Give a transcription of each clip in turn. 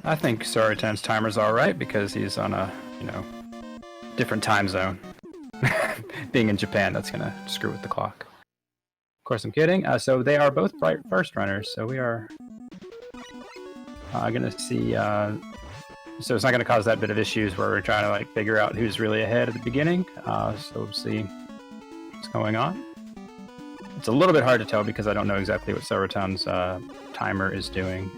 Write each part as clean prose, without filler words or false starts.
I think sorantyan's timer's all right because he's on a, different time zone. Being in Japan, that's gonna screw with the clock. Of course, I'm kidding. So they are both bright first runners. So we are gonna see. So it's not gonna cause that bit of issues where we're trying to like figure out who's really ahead at the beginning. So we'll see what's going on. It's a little bit hard to tell because I don't know exactly what sorantyan's timer is doing.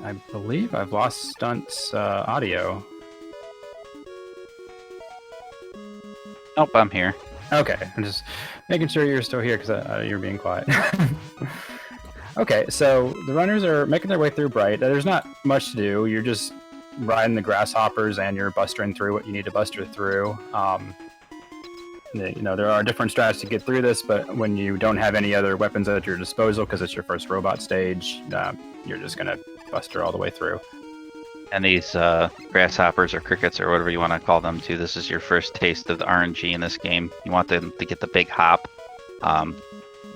I believe I've lost Stunt's audio. Nope, I'm here. Okay, I'm just making sure you're still here because you're being quiet. Okay, so the runners are making their way through Bright. There's not much to do. You're just riding the grasshoppers and you're bustering through what you need to buster through. There are different strats to get through this, but when you don't have any other weapons at your disposal because it's your first robot stage, you're just going to buster all the way through. And these grasshoppers or crickets or whatever you want to call them too, this is your first taste of the RNG in this game. You want them to get the big hop. Of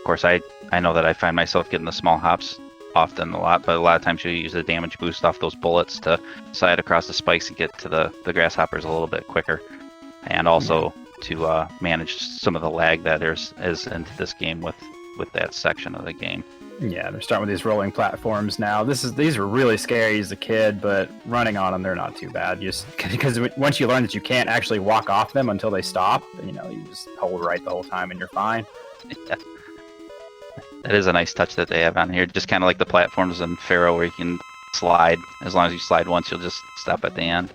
course, I know that I find myself getting the small hops often a lot, but a lot of times you use the damage boost off those bullets to slide across the spikes and get to the grasshoppers a little bit quicker. And also to manage some of the lag that is into this game with that section of the game. Yeah, they're starting with these rolling platforms now. These were really scary as a kid, but running on them, they're not too bad. Because once you learn that you can't actually walk off them until they stop, you just hold right the whole time and you're fine. Yeah. That is a nice touch that they have on here. Just kind of like the platforms in Pharaoh where you can slide. As long as you slide once, you'll just stop at the end.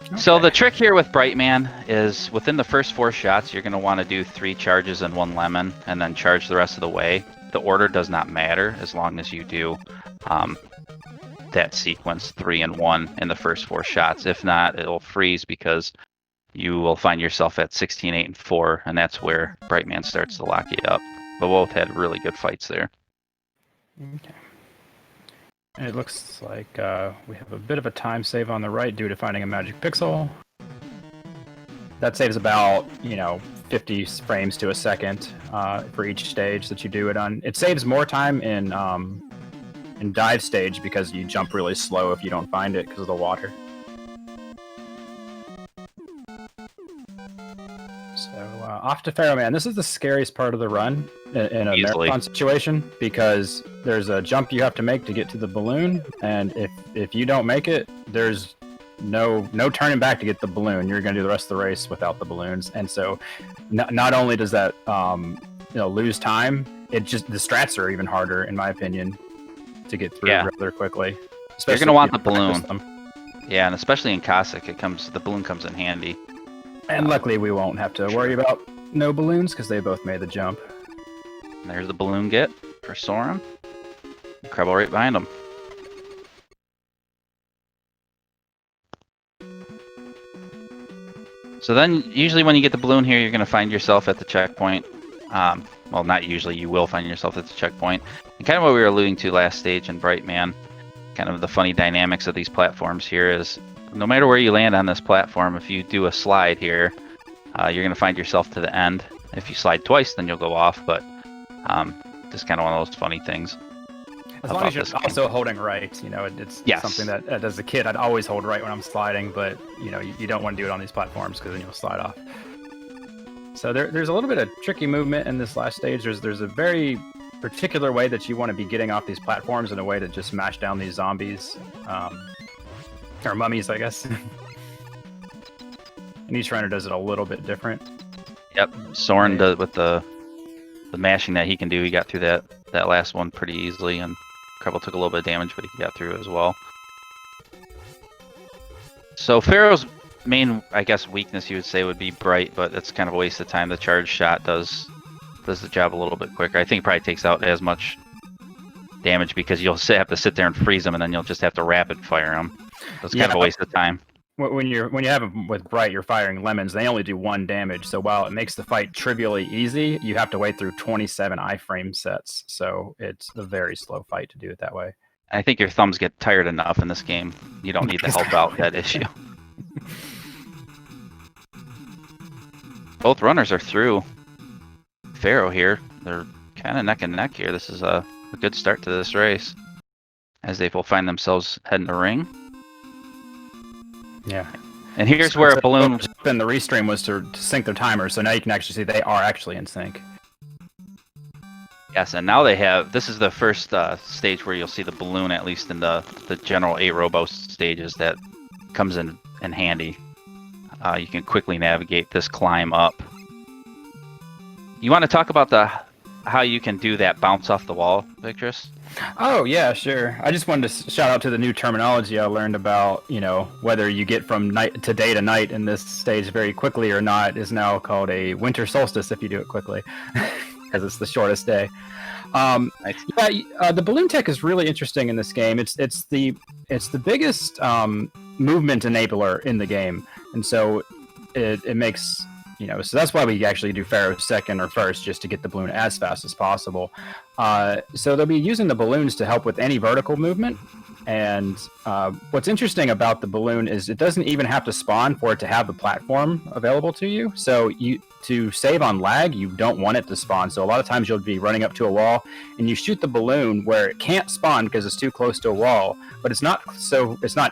Okay. So the trick here with Brightman is within the first 4 shots, you're going to want to do 3 charges and 1 lemon, and then charge the rest of the way. The order does not matter as long as you do that sequence 3 and 1 in the first 4 shots. If not, it'll freeze because you will find yourself at 16, 8, and 4, and that's where Brightman starts to lock you up. But both had really good fights there. Okay. And it looks like we have a bit of a time save on the right due to finding a magic pixel. That saves about, 50 frames to a second for each stage that you do it on. It saves more time in dive stage because you jump really slow if you don't find it because of the water. So off to Pharaoh Man. This is the scariest part of the run in a marathon situation because there's a jump you have to make to get to the balloon, and if you don't make it, there's no turning back to get the balloon. You're going to do the rest of the race without the balloons, and so not only does that lose time, it just the strats are even harder in my opinion to get through rather quickly. You're going to want the balloon. Yeah, and especially in Cossack, the balloon comes in handy. And luckily, we won't have to worry about no balloons because they both made the jump. And there's the balloon get for Soren. Kreble right behind him. So then, usually when you get the balloon here, you're going to find yourself at the checkpoint. Well, not usually, you will find yourself at the checkpoint. And kind of what we were alluding to last stage in Brightman, kind of the funny dynamics of these platforms here is, no matter where you land on this platform, if you do a slide here, you're going to find yourself to the end. If you slide twice, then you'll go off, but just kind of one of those funny things. As long as you're also holding right, it's something that as a kid I'd always hold right when I'm sliding, but you don't want to do it on these platforms because then you'll slide off. So there's a little bit of tricky movement in this last stage. There's a very particular way that you want to be getting off these platforms in a way to just smash down these zombies. Or mummies, I guess. And each runner does it a little bit different. Yep, Soren does with the mashing that he can do. He got through that last one pretty easily, and Kreble took a little bit of damage, but he got through as well. So Pharaoh's main, I guess, weakness you would say would be Bright, but that's kind of a waste of time. The charge shot does the job a little bit quicker. I think it probably takes out as much damage because you'll have to sit there and freeze them, and then you'll just have to rapid fire them. So it's kind of a waste of time. When you have them with Bright, you're firing lemons. They only do 1 damage, so while it makes the fight trivially easy, you have to wait through 27 iframe sets. So it's a very slow fight to do it that way. I think your thumbs get tired enough in this game. You don't need to help out that issue. both runners are through Pharaoh here. They're kind of neck and neck here. This is a good start to this race, as they will find themselves heading to ring. Yeah. And here's where a balloon... Then the restream was to sync their timers, so now you can actually see they are actually in sync. Yes, and now they have... This is the first stage where you'll see the balloon, at least in the general 8 robo stages, that comes in handy. You can quickly navigate this climb up. You want to talk about how you can do that bounce off the wall, Victress? Oh, yeah, sure. I just wanted to shout out to the new terminology I learned about, you know, whether you get from night to day to night in this stage very quickly or not is now called a winter solstice if you do it quickly, because it's the shortest day. Nice. Yeah, the balloon tech is really interesting in this game. It's the biggest movement enabler in the game, and so it makes, you know, so that's why we actually do Pharaoh second or first, just to get the balloon as fast as possible. So they'll be using the balloons to help with any vertical movement. And what's interesting about the balloon is it doesn't even have to spawn for it to have the platform available to you. So to save on lag, you don't want it to spawn. So a lot of times you'll be running up to a wall and you shoot the balloon where it can't spawn because it's too close to a wall, but it's not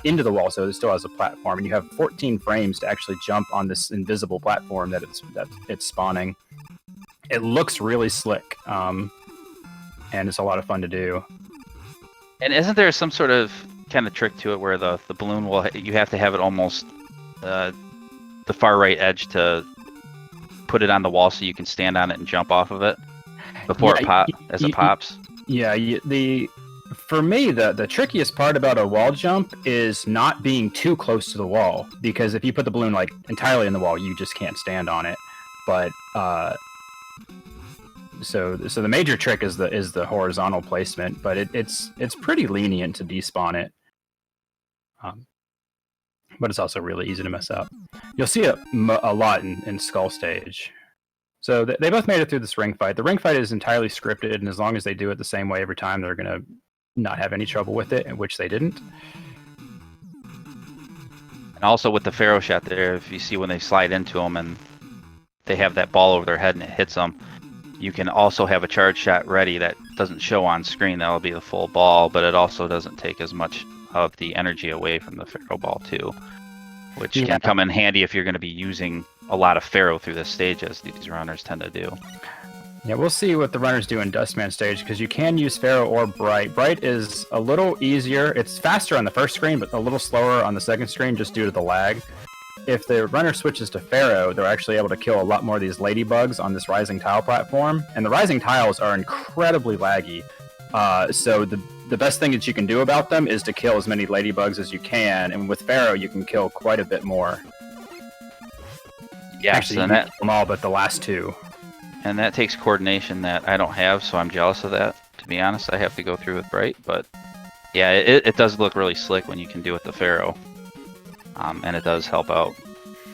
into the wall, so it still has a platform. And you have 14 frames to actually jump on this invisible platform that it's spawning. It looks really slick, and it's a lot of fun to do. And isn't there some sort of kind of trick to it where the balloon you have to have it almost the far right edge to put it on the wall so you can stand on it and jump off of it before it pops? Yeah, for me, the trickiest part about a wall jump is not being too close to the wall, because if you put the balloon like entirely in the wall, you just can't stand on it. But so the major trick is the horizontal placement, but it's pretty lenient to despawn it. But it's also really easy to mess up. You'll see it a lot in Skull Stage. So they both made it through this ring fight. The ring fight is entirely scripted, and as long as they do it the same way every time, they're going to not have any trouble with it, which they didn't. And also with the Pharaoh shot there, if you see when they slide into them and they have that ball over their head and it hits them, you can also have a charge shot ready that doesn't show on screen. That'll be the full ball, but it also doesn't take as much of the energy away from the Pharaoh ball too, which can come in handy if you're going to be using a lot of Pharaoh through this stage, as these runners tend to do. Yeah, we'll see what the runners do in Dustman stage, because you can use Pharaoh or Bright. Bright is a little easier. It's faster on the first screen, but a little slower on the second screen just due to the lag. If the runner switches to Pharaoh, they're actually able to kill a lot more of these ladybugs on this rising tile platform. And the rising tiles are incredibly laggy. So the best thing that you can do about them is to kill as many ladybugs as you can. And with Pharaoh, you can kill quite a bit more. Yeah, actually, you can kill them all but the last two. And that takes coordination that I don't have, so I'm jealous of that. To be honest, I have to go through with Bright, but yeah, it does look really slick when you can do it with the Pharaoh. And it does help out,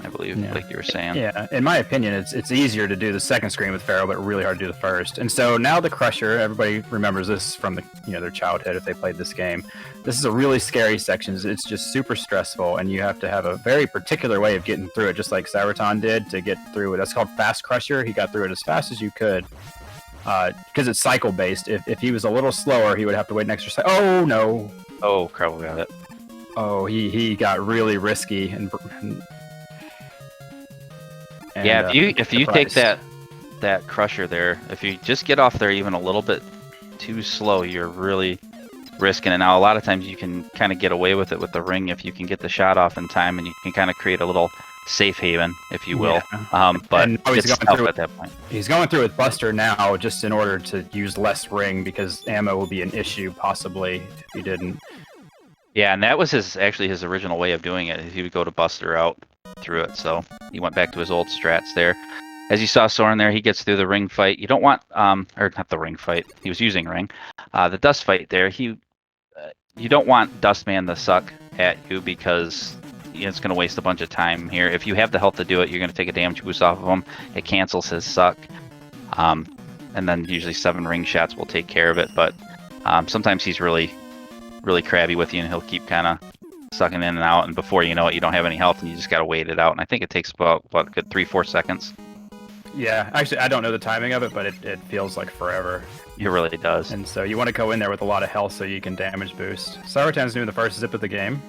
I believe, like you were saying. Yeah, in my opinion, it's easier to do the second screen with Pharaoh, but really hard to do the first. And so now the Crusher, everybody remembers this from their childhood if they played this game. This is a really scary section. It's just super stressful, and you have to have a very particular way of getting through it, just like Saratan did to get through it. That's called Fast Crusher. He got through it as fast as you could. Because it's cycle based. If he was a little slower, he would have to wait an extra second. Oh no! Oh, Creble got it. Oh, he got really risky and yeah, if you take that Crusher there, if you just get off there even a little bit too slow, you're really risking it. Now, a lot of times you can kind of get away with it with the ring if you can get the shot off in time, and you can kind of create a little safe haven, if you will. Yeah. But it's tough at that point. He's going through with Buster now just in order to use less ring, because ammo will be an issue possibly if he didn't. Yeah, and that was actually his original way of doing it. He would go to Buster out through it, so he went back to his old strats there. As you saw Soren there, he gets through the ring fight. You don't want, or not the ring fight, he was using ring. The dust fight there, you don't want Dustman to suck at you, because it's going to waste a bunch of time here. If you have the health to do it, you're going to take a damage boost off of him. It cancels his suck. And then usually 7 ring shots will take care of it, but sometimes he's really crabby with you, and he'll keep kind of sucking in and out, and before you know it, you don't have any health, and you just got to wait it out. And I think it takes about, what, a good 3-4 seconds Yeah, actually, I don't know the timing of it, but it feels like forever. It really does. And so you want to go in there with a lot of health so you can damage boost. Sorantyan's doing the first zip of the game.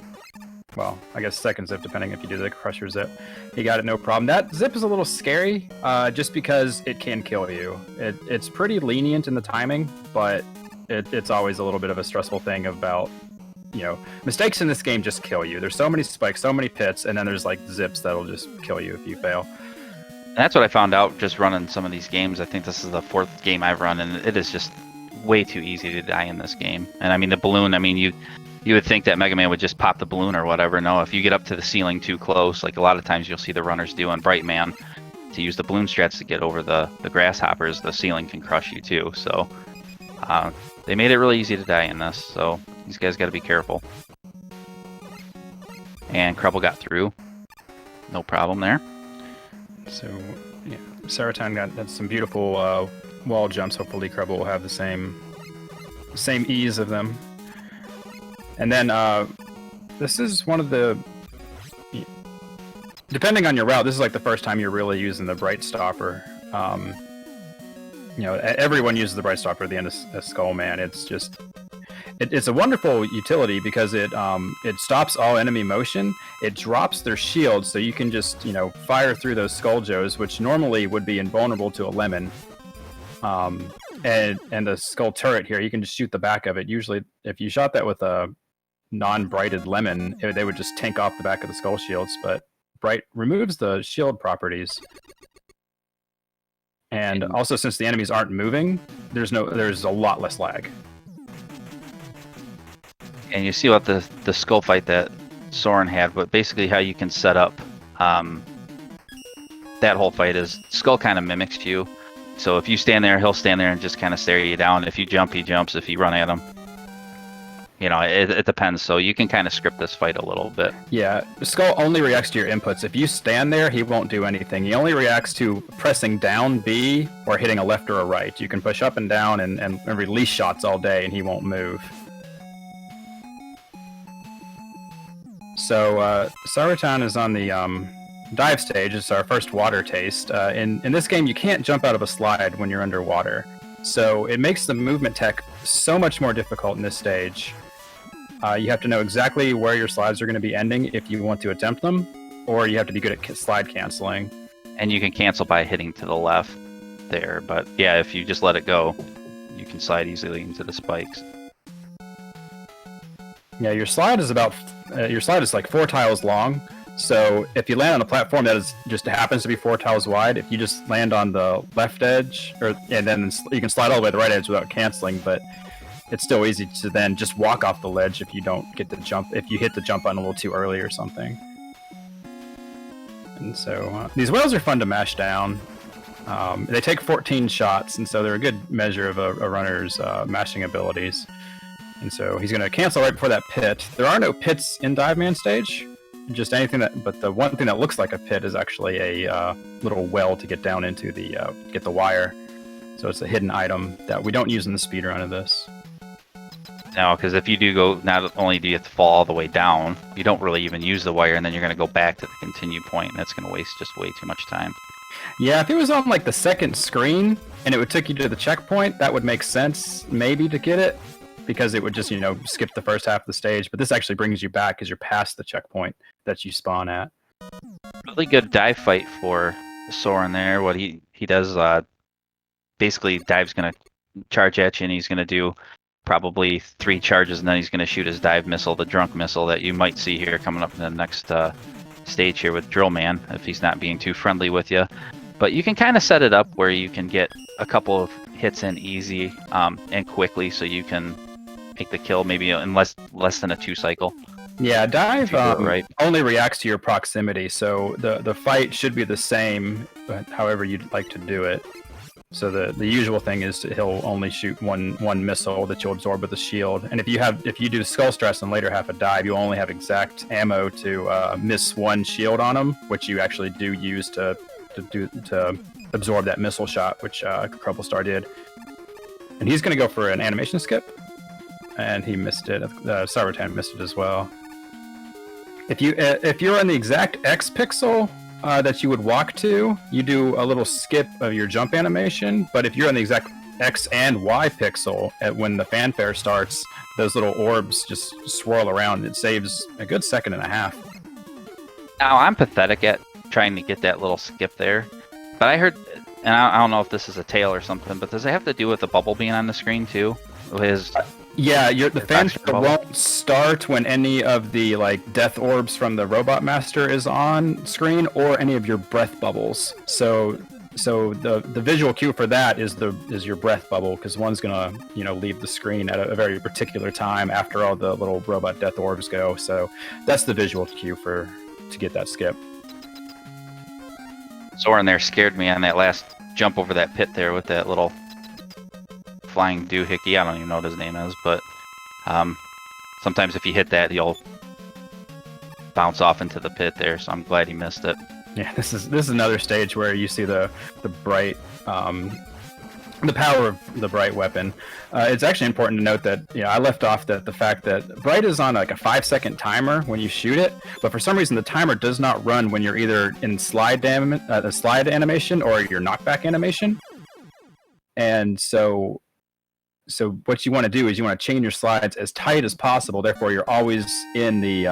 Well, I guess second zip, depending if you do the crusher zip. He got it no problem. That zip is a little scary, just because it can kill you. It's pretty lenient in the timing, but it's always a little bit of a stressful thing about, you know, mistakes in this game just kill you. There's so many spikes, so many pits, and then there's like zips that'll just kill you if you fail. And that's what I found out just running some of these games. I think this is the 4th game I've run, and it is just way too easy to die in this game. And I mean, the balloon, I mean, you would think that Mega Man would just pop the balloon or whatever. No, if you get up to the ceiling too close, like a lot of times you'll see the runners do on Bright Man, to use the balloon strats to get over the grasshoppers, the ceiling can crush you too. So they made it really easy to die in this, so these guys got to be careful. And Creble got through. No problem there. So, yeah, Sorantyan got some beautiful wall jumps. Hopefully Creble will have the same ease of them. And then this is one of the, depending on your route, this is like the first time you're really using the Bright Stopper. You know, everyone uses the Bright Stopper at the end of Skull Man. It's just, it's a wonderful utility because it stops all enemy motion. It drops their shields, so you can just, you know, fire through those Skull Joes, which normally would be invulnerable to a lemon. And the Skull Turret here, you can just shoot the back of it. Usually, if you shot that with a non-brighted lemon, they would just tank off the back of the Skull Shields. But Bright removes the shield properties. And also, since the enemies aren't moving, there's a lot less lag. And you see what the skull fight that Soren had, but basically how you can set up that whole fight is Skull kind of mimics you. So if you stand there, he'll stand there and just kind of stare you down. If you jump, he jumps. If you run at him, you know, it depends. So you can kind of script this fight a little bit. Yeah, Skull only reacts to your inputs. If you stand there, he won't do anything. He only reacts to pressing down B or hitting a left or a right. You can push up and down and release shots all day, and he won't move. So Sorantyan is on the dive stage. It's our first water taste. In this game, you can't jump out of a slide when you're underwater. So it makes the movement tech so much more difficult in this stage. You have to know exactly where your slides are going to be ending if you want to attempt them, or you have to be good at slide canceling. And you can cancel by hitting to the left there, but yeah, if you just let it go, you can slide easily into the spikes. Yeah, your slide is like 4 tiles long. So if you land on a platform that just happens to be 4 tiles wide, if you just land on the left edge, and then you can slide all the way to the right edge without canceling, but it's still easy to then just walk off the ledge if you don't get the jump, if you hit the jump button a little too early or something. And so these whales are fun to mash down. They take 14 shots, and so they're a good measure of a runner's mashing abilities. And so he's going to cancel right before that pit. There are no pits in Dive Man stage. Just anything but the one thing that looks like a pit is actually a little well to get down into get the wire. So it's a hidden item that we don't use in the speedrun of this. No, because if you do go, not only do you have to fall all the way down, you don't really even use the wire, and then you're going to go back to the continue point, and that's going to waste just way too much time. Yeah, if it was on like the second screen and it would take you to the checkpoint, that would make sense maybe to get it, because it would just, you know, skip the first half of the stage. But this actually brings you back as you're past the checkpoint that you spawn at. Really good dive fight for Soren there. What he does, basically Dive's going to charge at you, and he's going to do probably 3 charges, and then he's going to shoot his dive missile, the drunk missile that you might see here coming up in the next stage here with Drill Man, if he's not being too friendly with you. But you can kind of set it up where you can get a couple of hits in easy and quickly, so you can make the kill maybe in less than a 2 cycle. Yeah, Dive only reacts to your proximity, so the fight should be the same, but however you'd like to do it. So the usual thing is he'll only shoot one missile that you'll absorb with a shield, and if you do skull stress and later have a dive, you'll only have exact ammo to miss 1 shield on him, which you actually do use to absorb that missile shot, which CrebleStar did. And he's going to go for an animation skip, and he missed it. Sorantyan missed it as well. If you're on the exact X pixel that you would walk to, you do a little skip of your jump animation. But if you're on the exact X and Y pixel when the fanfare starts, those little orbs just swirl around. It saves a good 1.5 seconds. Now, I'm pathetic at trying to get that little skip there. But I heard, and I don't know if this is a tail or something, but does it have to do with the bubble being on the screen too? Yeah, the fanfare won't start when any of the like death orbs from the Robot Master is on screen, or any of your breath bubbles. So the visual cue for that is your breath bubble, because one's gonna leave the screen at a very particular time after all the little robot death orbs go. So that's the visual cue to get that skip. Soren there scared me on that last jump over that pit there with that little flying doohickey. I don't even know what his name is, but sometimes if you hit that, you'll bounce off into the pit there. So I'm glad he missed it. Yeah, this is another stage where you see the bright, the power of the bright weapon. It's actually important to note that I left off the fact that bright is on like a 5-second timer when you shoot it, but for some reason the timer does not run when you're either in slide animation or your knockback animation. And so what you want to do is you want to chain your slides as tight as possible. Therefore, you're always in the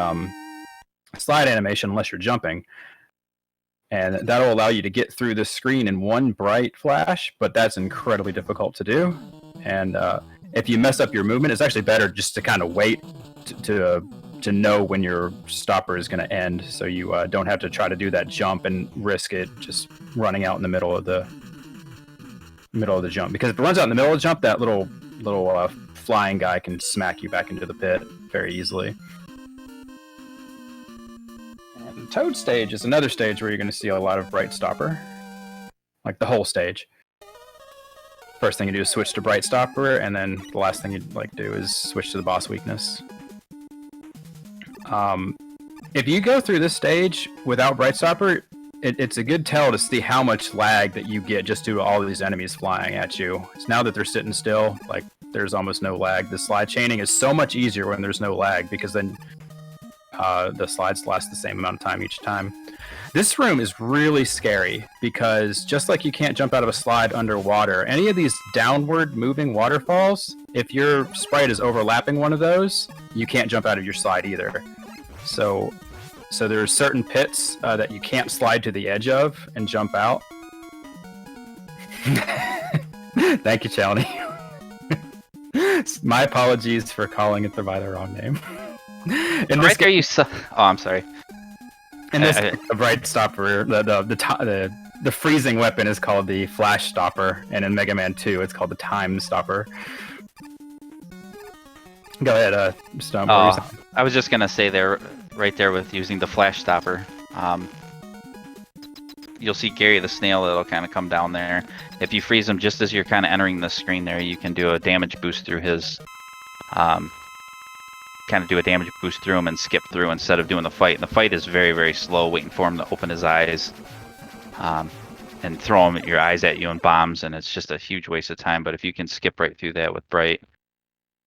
slide animation unless you're jumping. And that'll allow you to get through the screen in one bright flash, but that's incredibly difficult to do. And if you mess up your movement, it's actually better just to kind of wait to know when your stopper is going to end, so you don't have to try to do that jump and risk it just running out in the middle of the jump. Because if it runs out in the middle of the jump, that little flying guy can smack you back into the pit very easily. And Toad stage is another stage where you're going to see a lot of bright stopper, like the whole stage. First thing you do is switch to bright stopper, and then the last thing you'd like to do is switch to the boss weakness. If you go through this stage without bright stopper, it's a good tell to see how much lag that you get just due to all of these enemies flying at you. It's now that they're sitting still, like there's almost no lag. The slide chaining is so much easier when there's no lag, because then the slides last the same amount of time each time. This room is really scary because just like you can't jump out of a slide underwater, any of these downward moving waterfalls, if your sprite is overlapping one of those, you can't jump out of your slide either. So there are certain pits that you can't slide to the edge of and jump out. Thank you, Chalny. My apologies for calling it by the wrong name. Right there, oh, I'm sorry. And this the bright stopper, the freezing weapon is called the flash stopper, and in Mega Man 2, it's called the time stopper. Go ahead, Stump. I was just gonna say there, right there, with using the flash stopper. You'll see Gary the snail that'll kind of come down there. If you freeze him just as you're kind of entering the screen there, you can do a damage boost through his. Kind of do a damage boost through him and skip through instead of doing the fight. And the fight is very, very slow, waiting for him to open his eyes and throw your eyes at you and bombs, and it's just a huge waste of time. But if you can skip right through that with Bright,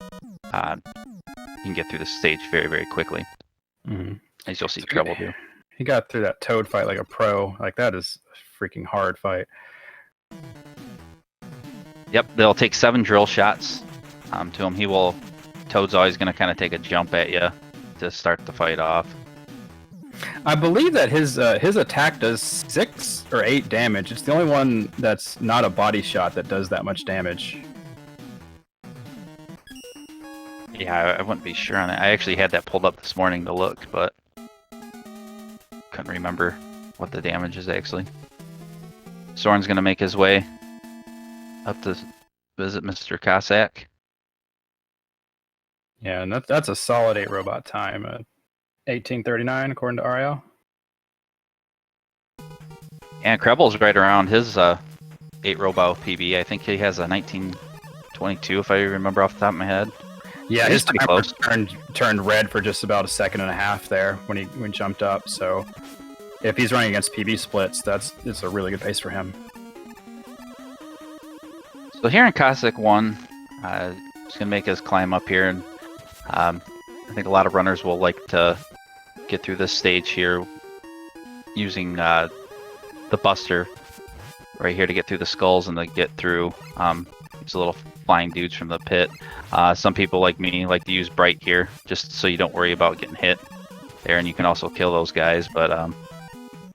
you can get through the stage very, very quickly. Mm-hmm. As you'll see Treble do. He got through that Toad fight like a pro. Like, that is a freaking hard fight. Yep, they'll take 7 drill shots to him. Toad's always going to kind of take a jump at you to start the fight off. I believe that his attack does 6 or 8 damage. It's the only one that's not a body shot that does that much damage. Yeah, I wouldn't be sure on it. I actually had that pulled up this morning to look, but couldn't remember what the damage is actually. Soren's going to make his way up to visit Mr. Cossack. Yeah, and that's a solid 8 robot time. 1839 according to Ariel. And Kreble's right around his 8 robot PB. I think he has a 1922 if I remember off the top of my head. Yeah, his timer turned red for just about 1.5 seconds there when he jumped up. So if he's running against PB splits, it's a really good pace for him. So here in Cossack 1, he's going to make his climb up here, and I think a lot of runners will like to get through this stage here using the Buster right here to get through the skulls and to get through these little flying dudes from the pit. Some people like me like to use Bright here, just so you don't worry about getting hit there, and you can also kill those guys. But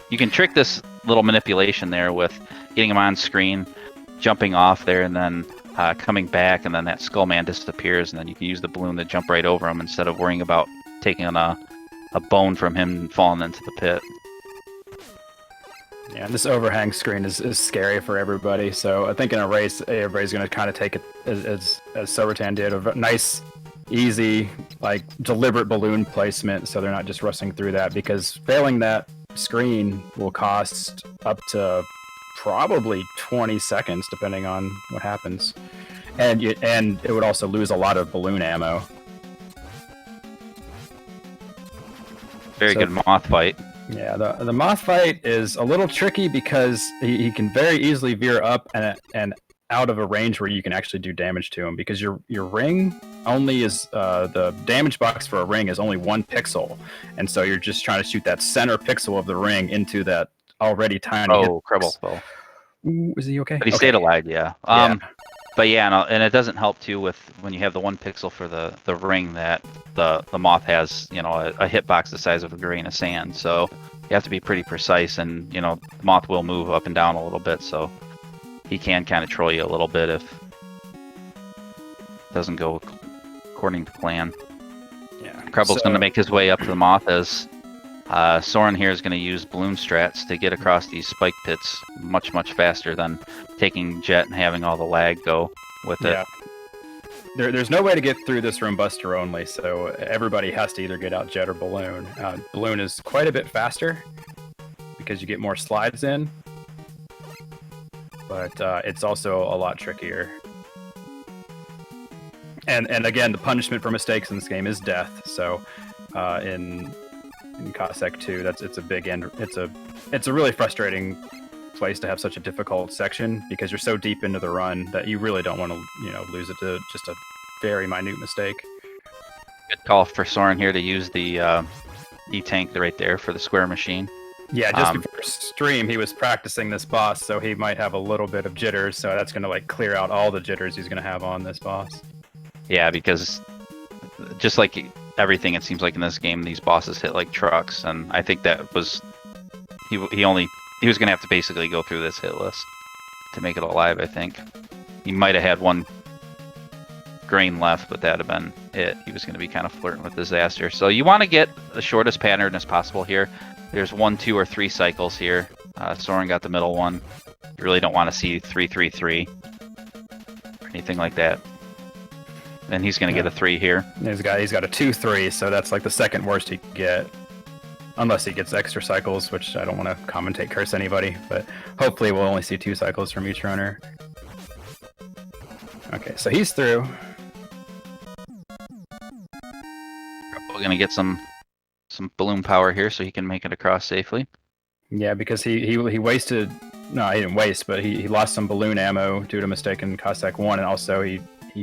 you can trick this little manipulation there with getting them on screen, jumping off there, and then coming back, and then that skull man disappears, and then you can use the balloon to jump right over him instead of worrying about taking a bone from him and falling into the pit. Yeah, this overhang screen is scary for everybody. So I think in a race, everybody's going to kind of take it as sorantyan did, a nice, easy, like deliberate balloon placement, so they're not just rushing through that. Because failing that screen will cost up to probably 20 seconds, depending on what happens, and it would also lose a lot of balloon ammo. Very good moth fight. Yeah, the moth fight is a little tricky because he can very easily veer up and out of a range where you can actually do damage to him, because your ring only is the damage box for a ring is only 1 pixel, and so you're just trying to shoot that center pixel of the ring into that already tiny. Oh, Creble fell. Ooh, is he okay? But he stayed alive, yeah. But yeah, and it doesn't help too with when you have the 1 pixel for the ring that the moth has, you know, a hitbox the size of a grain of sand. So you have to be pretty precise, and you know, the moth will move up and down a little bit, so he can kind of troll you a little bit if it doesn't go according to plan. Yeah. Creble's going to make his way up to the moth as Soren here is going to use balloon strats to get across these spike pits much faster than taking Jet and having all the lag go with it. There's no way to get through this room Buster only, so everybody has to either get out Jet or Balloon. Balloon is quite a bit faster because you get more slides in, but it's also a lot trickier. And again, the punishment for mistakes in this game is death. So in Cossack 2, it's a big end. It's a really frustrating place to have such a difficult section, because you're so deep into the run that you really don't want to, you know, lose it to just a very minute mistake. Good call for Soren here to use the E-tank right there for the square machine. Yeah, just before stream, he was practicing this boss, so he might have a little bit of jitters. So that's going to like clear out all the jitters he's going to have on this boss. Yeah, because just like everything, it seems like in this game, these bosses hit like trucks, and I think that was he was going to have to basically go through this hit list to make it alive. I think he might have had 1 grain left, but that'd have been it. He was going to be kind of flirting with disaster. So you want to get the shortest pattern as possible here. There's 1, 2, or 3 cycles here. Soren got the middle one. You really don't want to see 3, 3, 3 or anything like that. And he's going to get a 3 here. He's got a 2, 3, so that's like the second worst he could get. Unless he gets extra cycles, which I don't want to commentate curse anybody, but hopefully we'll only see 2 cycles from each runner. Okay, so he's through. We're going to get some balloon power here so he can make it across safely. Yeah, because he wasted... No, he didn't waste, but he lost some balloon ammo due to a mistake in Cossack 1, and also he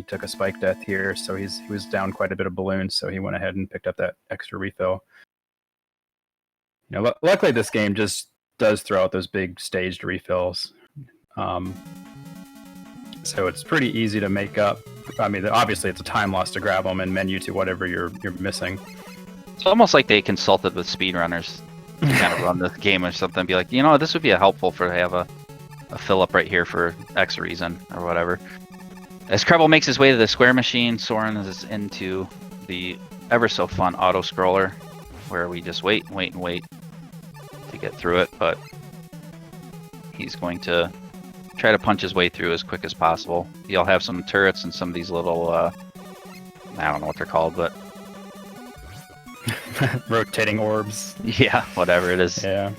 took a spike death here, so he was down quite a bit of balloons, so he went ahead and picked up that extra refill. You know, luckily this game just does throw out those big staged refills, so it's pretty easy to make up. I mean, obviously it's a time loss to grab them and menu to whatever you're missing. It's almost like they consulted with speedrunners to kind of run the game or something, be like, you know, this would be helpful to have a fill up right here for X reason or whatever. As Creble makes his way to the square machine, Soren is into the ever so fun auto scroller, where we just wait to get through it, but he's going to try to punch his way through as quick as possible. You'll have some turrets and some of these little, I don't know what they're called, but... rotating orbs. Yeah, whatever it is. Yeah.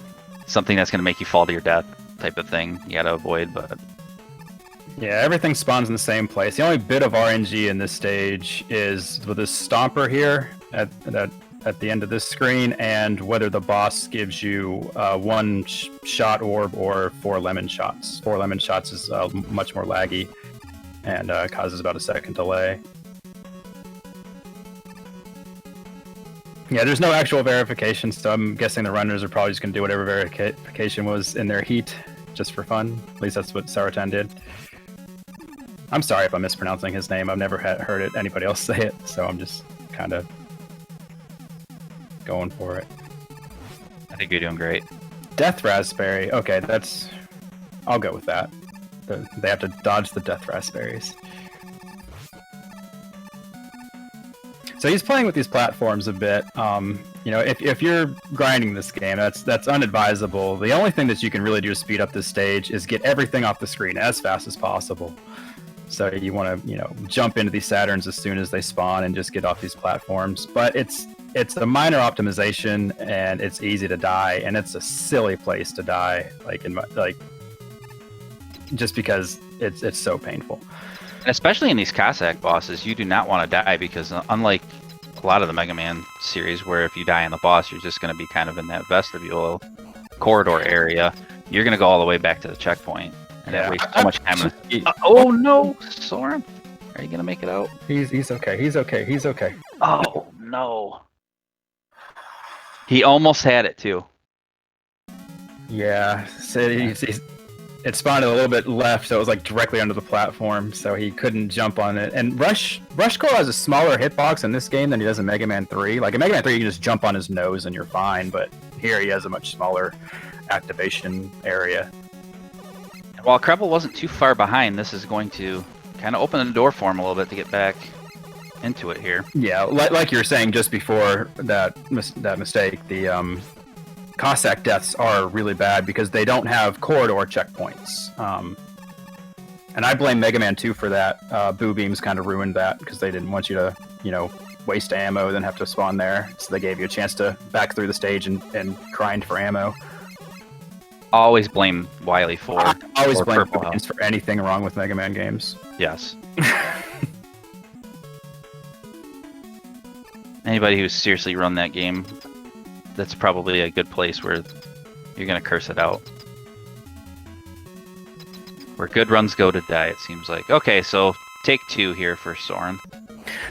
Something that's going to make you fall to your death type of thing you gotta avoid, but... Yeah, everything spawns in the same place. The only bit of RNG in this stage is with this stomper here at the end of this screen, and whether the boss gives you 1 shot orb or 4 lemon shots. 4 lemon shots is much more laggy and causes about a second delay. Yeah, there's no actual verification, so I'm guessing the runners are probably just going to do whatever verification was in their heat, just for fun. At least that's what Sorantyan did. I'm sorry if I'm mispronouncing his name. I've never heard anybody else say it, so I'm just kind of going for it. I think you're doing great. Death Raspberry. Okay, that's... I'll go with that. They have to dodge the Death Raspberries. So he's playing with these platforms a bit. You know, if you're grinding this game, that's unadvisable. The only thing that you can really do to speed up this stage is get everything off the screen as fast as possible. So you want to, you know, jump into these Saturns as soon as they spawn and just get off these platforms. But it's a minor optimization, and it's easy to die, and it's a silly place to die. Just because it's so painful. And especially in these Cossack bosses, you do not want to die, because unlike a lot of the Mega Man series, where if you die in the boss, you're just going to be kind of in that vestibule corridor area, you're going to go all the way back to the checkpoint. And that wastes so much time. Oh no, Soren, are you going to make it out? He's okay. He's okay. He's okay. Oh no. He almost had it too. Yeah, so it spawned a little bit left, so it was like directly under the platform, so he couldn't jump on it. And Rush Core has a smaller hitbox in this game than he does in Mega Man 3. Like in Mega Man 3, you can just jump on his nose and you're fine, but here he has a much smaller activation area. While Kreble wasn't too far behind, this is going to kind of open the door for him a little bit to get back into it here. Yeah, like you were saying just before that mistake, the Cossack deaths are really bad because they don't have corridor checkpoints. And I blame Mega Man 2 for that. Boo Beams kind of ruined that because they didn't want you to, you know, waste ammo, then have to spawn there. So they gave you a chance to back through the stage and grind for ammo. Always blame Wily for... I always blame Boo Beams for anything wrong with Mega Man games. Yes. Anybody who's seriously run that game, that's probably a good place where you're going to curse it out. Where good runs go to die, it seems like. Okay, so take 2 here for Soren.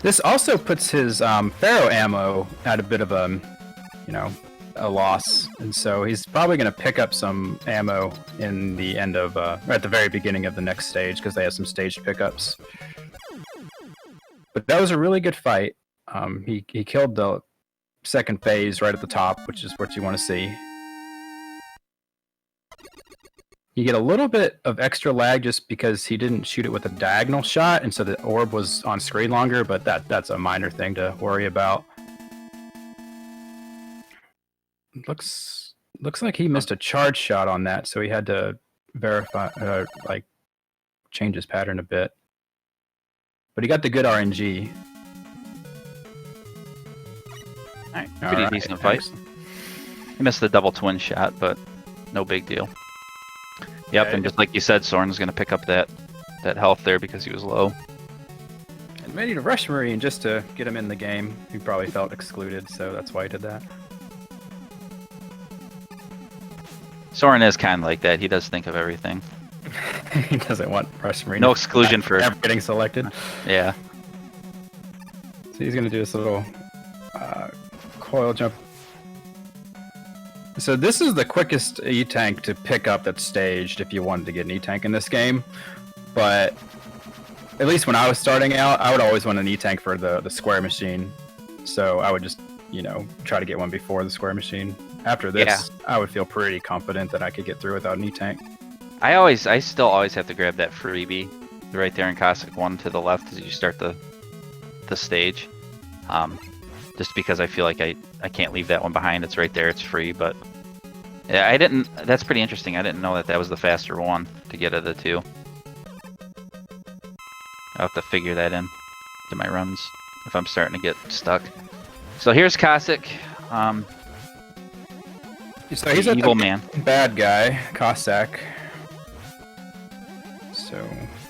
This also puts his Pharaoh ammo at a bit of a, you know, a loss. And so he's probably going to pick up some ammo in the end of, at the very beginning of the next stage, because they have some staged pickups. But that was a really good fight. He killed the second phase right at the top, which is what you want to see. You get a little bit of extra lag just because he didn't shoot it with a diagonal shot, and so the orb was on screen longer, but that's a minor thing to worry about. Looks like he missed a charge shot on that, so he had to verify, change his pattern a bit. But he got the good RNG. Alright, pretty decent fight. He missed the double twin shot, but no big deal. Yep, and just like you said, Soren's going to pick up that health there because he was low. And ready to rush Marine just to get him in the game. He probably felt excluded, so that's why he did that. Soren is kind of like that. He does think of everything. He doesn't want rush Marine. No exclusion for ever getting selected. Yeah. So he's going to do this little coil jump. So this is the quickest E-Tank to pick up that's staged if you wanted to get an E-Tank in this game. But at least when I was starting out, I would always want an E-Tank for the square machine. So I would just, you know, try to get one before the square machine. After this, I would feel pretty confident that I could get through without an E-Tank. I still always have to grab that freebie right there in Cossack 1 to the left as you start the stage. Just because I feel like I can't leave that one behind. It's right there. It's free, but yeah, that's pretty interesting. I didn't know that was the faster one to get of the two. I'll have to figure that in to my runs if I'm starting to get stuck. So here's Cossack. So he's an evil man. Bad guy, Cossack. So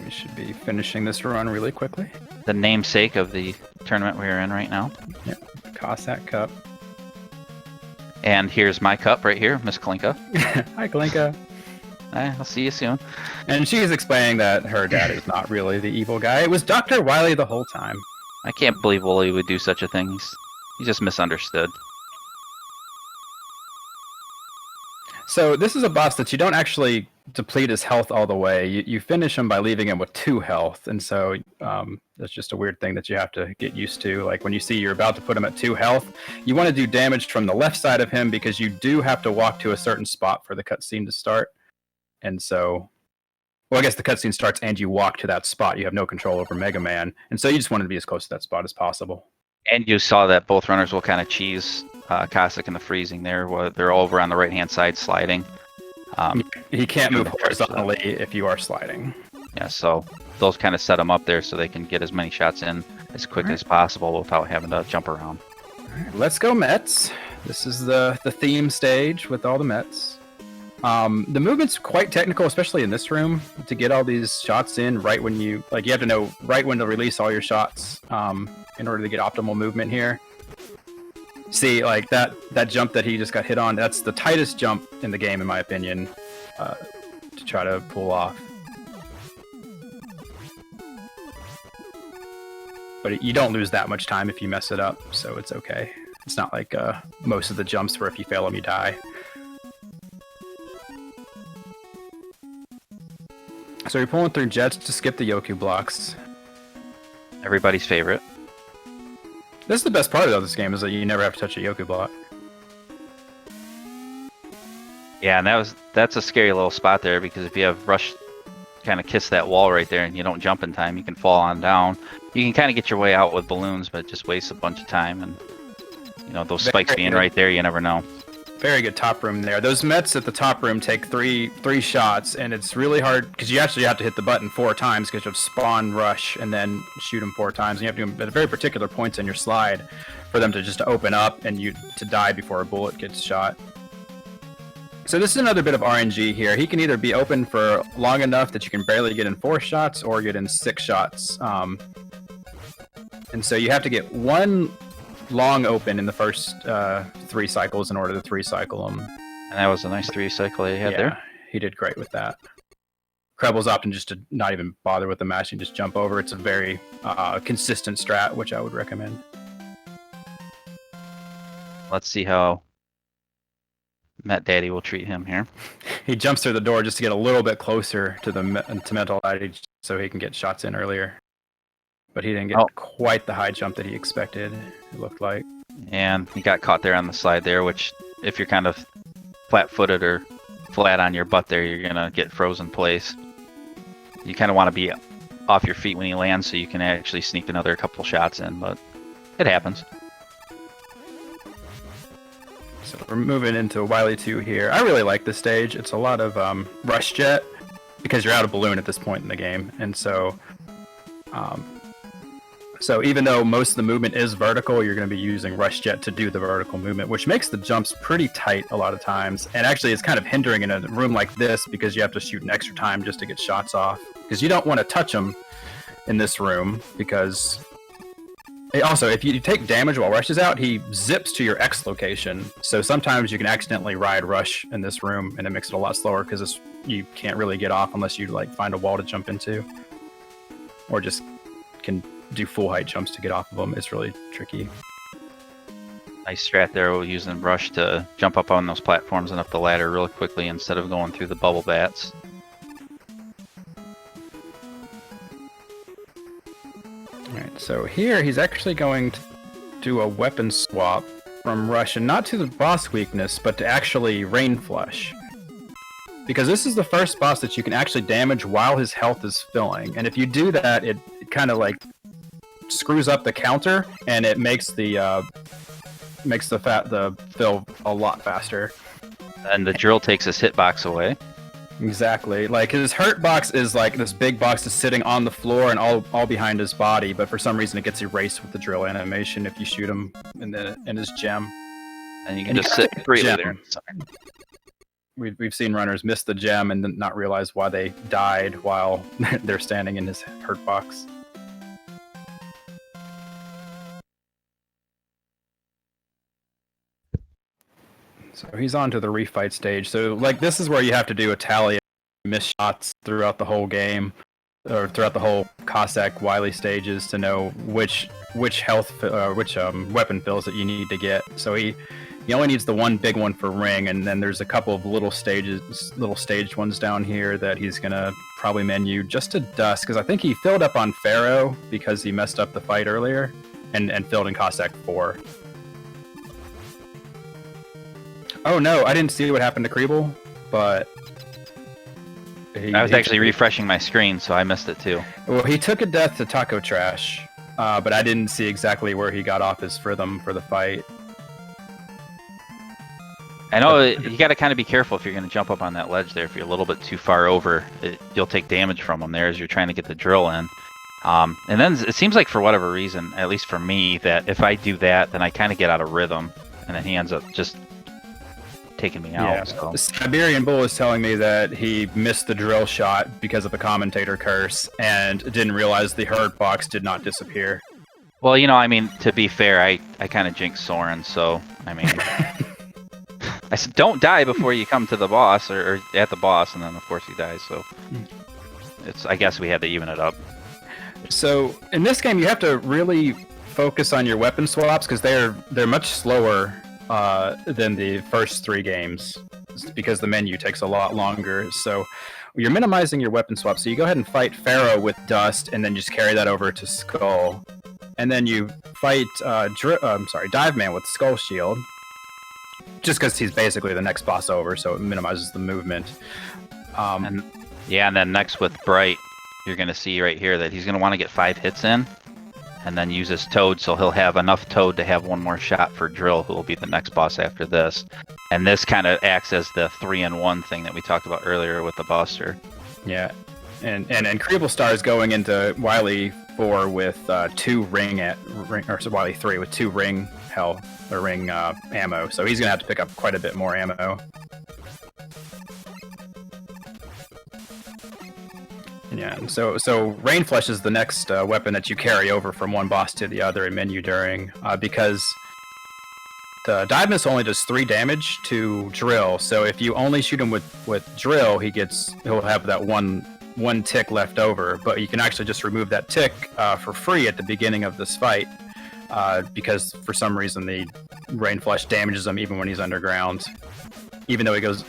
we should be finishing this run really quickly. The namesake of the tournament we're in right now. Yep, Cossack Cup. And here's my cup right here, Miss Klinka. Hi, Klinka. I'll see you soon. And she's explaining that her dad is not really the evil guy. It was Dr. Wily the whole time. I can't believe Wooly would do such a thing. He just misunderstood. So this is a boss that you don't actually deplete his health all the way. You finish him by leaving him with 2 health, and so that's just a weird thing that you have to get used to. Like when you see you're about to put him at 2 health, you want to do damage from the left side of him because you do have to walk to a certain spot for the cutscene to start. And so, well, I guess the cutscene starts and you walk to that spot. You have no control over Mega Man, and so you just want to be as close to that spot as possible. And you saw that both runners will kind of cheese Cossack in the freezing there. Where they're over on the right-hand side sliding. He can't move horizontally if you are sliding. Yeah, so those kind of set them up there so they can get as many shots in as quick as possible without having to jump around. Right, let's go Mets. This is the theme stage with all the Mets. The movement's quite technical, especially in this room, to get all these shots in right when you have to know right when to release all your shots in order to get optimal movement here. See, like that jump that he just got hit on, that's the tightest jump in the game, in my opinion, to try to pull off. But you don't lose that much time if you mess it up, so it's okay. It's not like most of the jumps where if you fail them, you die. So you're pulling through jets to skip the Yoku blocks. Everybody's favorite. This is the best part of this game, is that you never have to touch a Yoku block. Yeah, and that's a scary little spot there, because if you have Rush kind of kiss that wall right there and you don't jump in time, you can fall on down. You can kind of get your way out with balloons, but it just wastes a bunch of time. And those spikes being right there, you never know. Very good top room there. Those Mets at the top room take three shots, and it's really hard because you actually have to hit the button 4 times because you have to spawn Rush and then shoot them 4 times. And you have to do them at very particular points in your slide for them to just open up and you to die before a bullet gets shot. So this is another bit of RNG here. He can either be open for long enough that you can barely get in 4 shots or get in 6 shots. And so you have to get 1 long open in the first 3 cycles in order to 3-cycle them. And that was a nice 3-cycle he had there. He did great with that. Creble's opting just to not even bother with the mash and just jump over. It's a very consistent strat, which I would recommend. Let's see how Met Daddy will treat him here. He jumps through the door just to get a little bit closer to Metal Daddy so he can get shots in earlier. But he didn't get quite the high jump that he expected, it looked like. And he got caught there on the slide there, which if you're kind of flat-footed or flat on your butt there, you're going to get frozen place. You kind of want to be off your feet when he lands so you can actually sneak another couple shots in, but it happens. So we're moving into Wily 2 here. I really like this stage. It's a lot of rush jet because you're out of balloon at this point in the game. And so... So even though most of the movement is vertical, you're going to be using Rush Jet to do the vertical movement, which makes the jumps pretty tight a lot of times. And actually it's kind of hindering in a room like this because you have to shoot an extra time just to get shots off. Because you don't want to touch them in this room because... Also, if you take damage while Rush is out, he zips to your X location. So sometimes you can accidentally ride Rush in this room and it makes it a lot slower because you can't really get off unless you find a wall to jump into. Or just can do full height jumps to get off of them. It's really tricky. Nice strat there, using Rush to jump up on those platforms and up the ladder real quickly instead of going through the bubble bats. Alright, so here he's actually going to do a weapon swap from Rush, and not to the boss weakness, but to actually Rain Flush. Because this is the first boss that you can actually damage while his health is filling. And if you do that, it kind of screws up the counter, and it makes the fill a lot faster. And the drill takes his hitbox away. Exactly. Like his hurt box is like this big box that's sitting on the floor and all behind his body, but for some reason it gets erased with the drill animation if you shoot him in his gem. And you can just sit freely there. We've seen runners miss the gem and then not realize why they died while they're standing in his hurt box. So he's on to the Refight Stage. So this is where you have to do a tally of missed shots throughout the whole game. or throughout the whole Cossack Wily stages to know which weapon fills that you need to get. So he only needs the one big one for ring, and then there's a couple of little staged ones down here that he's gonna probably menu just to dust, because I think he filled up on Pharaoh because he messed up the fight earlier, and filled in Cossack 4. Oh no, I didn't see what happened to Creble, but I was actually refreshing my screen, so I missed it too. Well, he took a death to Taco Trash, but I didn't see exactly where he got off his rhythm for the fight. I know you got to kind of be careful if you're going to jump up on that ledge there. If you're a little bit too far over, you'll take damage from him there as you're trying to get the drill in. And then it seems like for whatever reason, at least for me, that if I do that, then I kind of get out of rhythm, and then he ends up just taking me out. Yeah. So. Siberian Bull is telling me that he missed the drill shot because of the commentator curse and didn't realize the hurt box did not disappear. Well, you know, I mean, to be fair, I kind of jinxed Soren, so, I mean... I said, don't die before you come to the boss, or at the boss, and then of course he dies. So I guess we had to even it up. So in this game, you have to really focus on your weapon swaps because they're much slower than the first 3 games, because the menu takes a lot longer. So you're minimizing your weapon swaps. So you go ahead and fight Pharaoh with Dust, and then just carry that over to Skull, and then you fight Dive Man with Skull Shield. Just because he's basically the next boss over, so it minimizes the movement. And then next with Bright, you're going to see right here that he's going to want to get 5 hits in, and then use his Toad, so he'll have enough Toad to have one more shot for Drill, who will be the next boss after this. And this kind of acts as the 3-in-1 thing that we talked about earlier with the Buster. Yeah, and CrebleStar is going into Wily 4 with 2 Wily 3 with 2 ring health. Or ring ammo, so he's gonna have to pick up quite a bit more ammo. Yeah, and so Rain Flesh is the next weapon that you carry over from one boss to the other in menu during, because the Dive Miss only does 3 damage to Drill. So if you only shoot him with Drill, he'll have that one tick left over, but you can actually just remove that tick for free at the beginning of this fight. Because for some reason the Rain Flesh damages him even when he's underground. Even though he goes...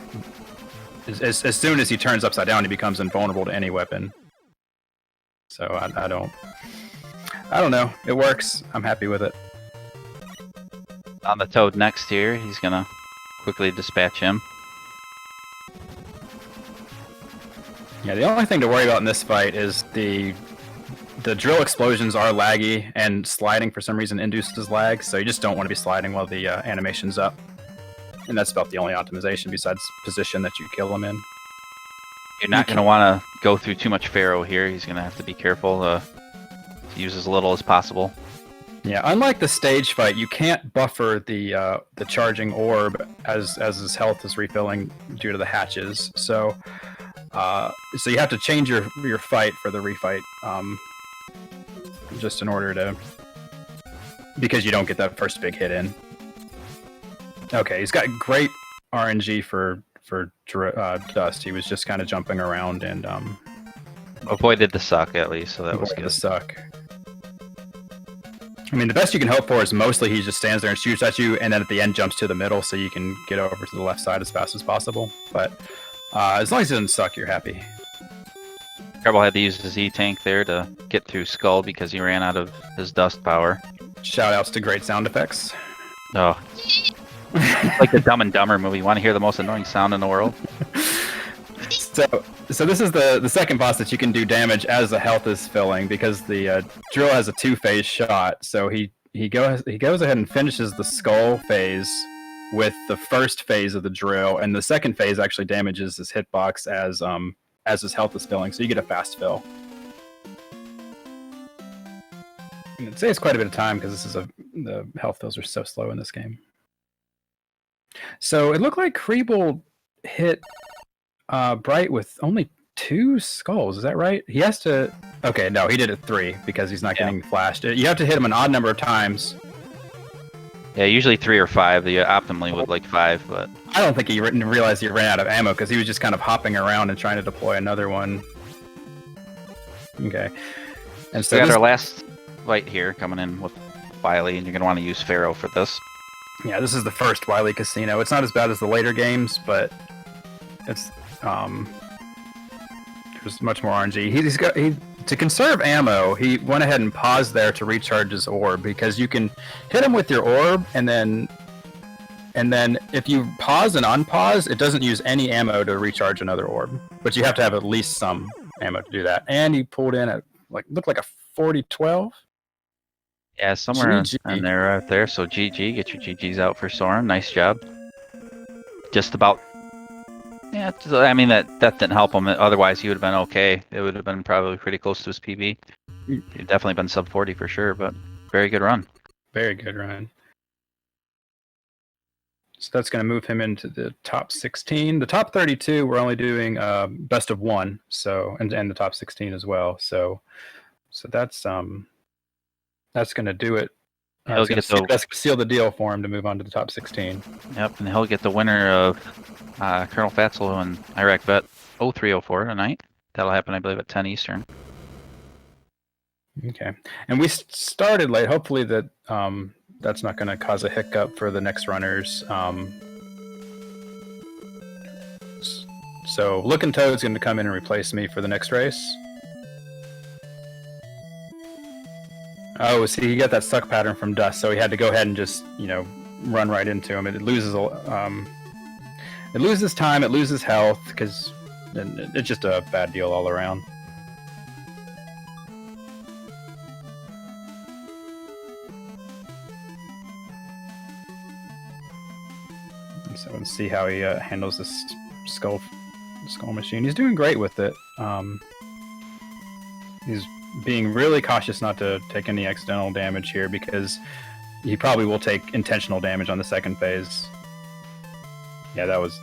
As soon as he turns upside down, he becomes invulnerable to any weapon. So I don't know. It works. I'm happy with it. On the Toad next here, he's going to quickly dispatch him. Yeah, the only thing to worry about in this fight is the drill explosions are laggy, and sliding for some reason induces lag, so you just don't want to be sliding while the animation's up. And that's about the only optimization besides position that you kill him in. You're not going to want to go through too much Pharaoh here. He's going to have to be careful to use as little as possible. Yeah, unlike the stage fight, you can't buffer the charging orb as his health is refilling due to the hatches. So you have to change your fight for the refight. Just in order to, because you don't get that first big hit in. Okay, he's got great RNG for Dust. He was just kind of jumping around and avoided the suck at least, so that was good. The suck. I mean, the best you can hope for is mostly he just stands there and shoots at you, and then at the end jumps to the middle so you can get over to the left side as fast as possible. But as long as he doesn't suck, you're happy. Treble had to use his E-Tank there to get through Skull because he ran out of his dust power. Shoutouts to great sound effects. Oh. Like the Dumb and Dumber movie. You want to hear the most annoying sound in the world? So this is the second boss that you can do damage as the health is filling, because the drill has a 2-phase shot. So he goes ahead and finishes the Skull phase with the first phase of the drill, and the second phase actually damages his hitbox as his health is filling, so you get a fast fill. It saves quite a bit of time because the health fills are so slow in this game. So it looked like Creble hit Bright with only 2 skulls. Is that right? He has to... Okay, no, he did it 3 because he's not getting flashed. You have to hit him an odd number of times. Yeah, usually 3 or 5. The optimally would like 5, but... I don't think he realized he ran out of ammo because he was just kind of hopping around and trying to deploy another one. Okay. And So we got our last fight here coming in with Wily, and you're going to want to use Pharaoh for this. Yeah, this is the first Wily Casino. It's not as bad as the later games, but it's there's much more RNG. To conserve ammo, he went ahead and paused there to recharge his orb, because you can hit him with your orb, and then if you pause and unpause, it doesn't use any ammo to recharge another orb. But you have to have at least some ammo to do that. And he pulled in at looked like a 40-12. Yeah, somewhere GG. in there, right there. So GG, get your GGs out for Soren. Nice job. Just about. Yeah, I mean that didn't help him. Otherwise, he would have been okay. It would have been probably pretty close to his PB. He'd definitely been sub 40 for sure. But very good run. Very good run. So that's going to move him into the top 16. The top 32, we're only doing best of one. So and the top 16 as well. So that's going to do it. He'll get that's seal the deal for him to move on to the top 16. Yep, and he'll get the winner of Colonel Fatzel and Iraq Bet 0304 tonight. That'll happen, I believe, at 10 Eastern. Okay, and we started late. Hopefully that's not going to cause a hiccup for the next runners. So Looking Toad's going to come in and replace me for the next race. Oh, see, he got that suck pattern from Dust, so he had to go ahead and just, run right into him. It loses time, it loses health, because it's just a bad deal all around. So let's see how he handles this skull machine. He's doing great with it. He's being really cautious not to take any accidental damage here, because he probably will take intentional damage on the second phase. Yeah, that was...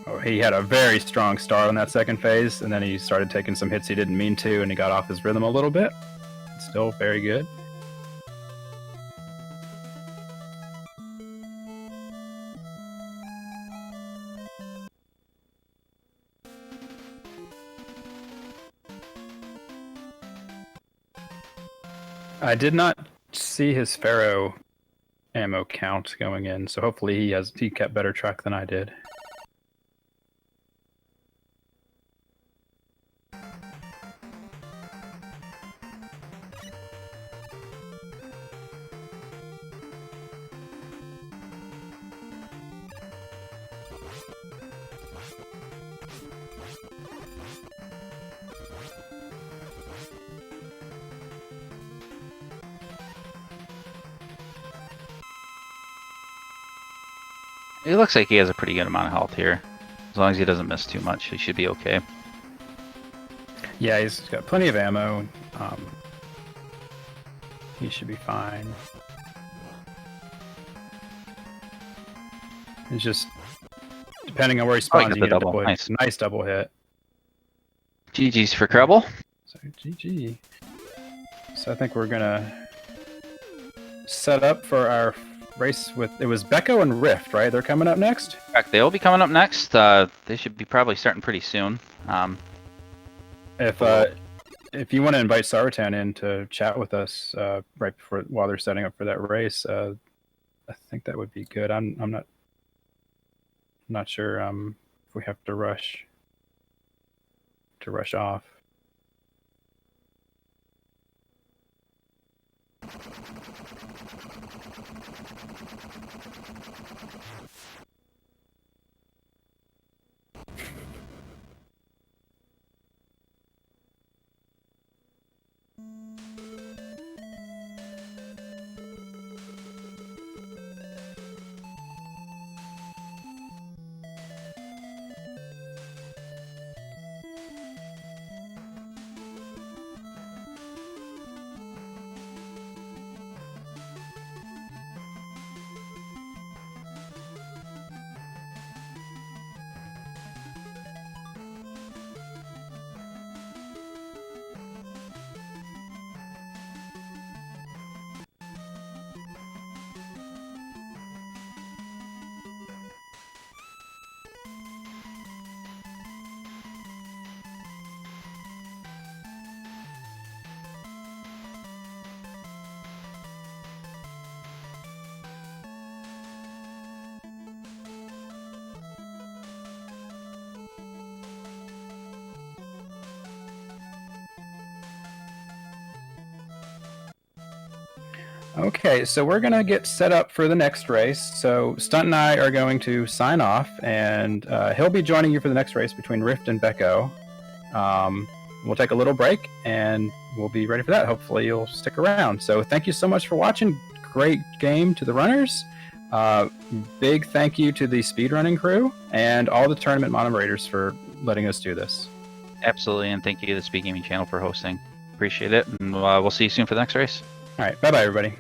Oh, he had a very strong start on that second phase, and then he started taking some hits he didn't mean to, and he got off his rhythm a little bit. Still very good. I did not see his Pharaoh ammo count going in, so hopefully he kept better track than I did. It looks like he has a pretty good amount of health here. As long as he doesn't miss too much, he should be okay. Yeah, he's got plenty of ammo. He should be fine. It's just depending on where he spawns, you get a double hit. Nice double hit. GG's for Creble. So GG. So I think we're gonna set up for our race with... It was Becco and Rift, right? They're coming up next? Correct. They'll be coming up next. They should be probably starting pretty soon. If you want to invite Saratan in to chat with us right before, while they're setting up for that race, I think that would be good. I'm not sure if we have to rush off. Okay, so we're going to get set up for the next race. So Stunt and I are going to sign off, and he'll be joining you for the next race between Rift and Becco. We'll take a little break, and we'll be ready for that. Hopefully you'll stick around. So thank you so much for watching. Great game to the runners. Big thank you to the speedrunning crew and all the tournament moderators for letting us do this. Absolutely, and thank you to the SpeedGaming channel for hosting. Appreciate it, and we'll see you soon for the next race. All right, bye-bye, everybody.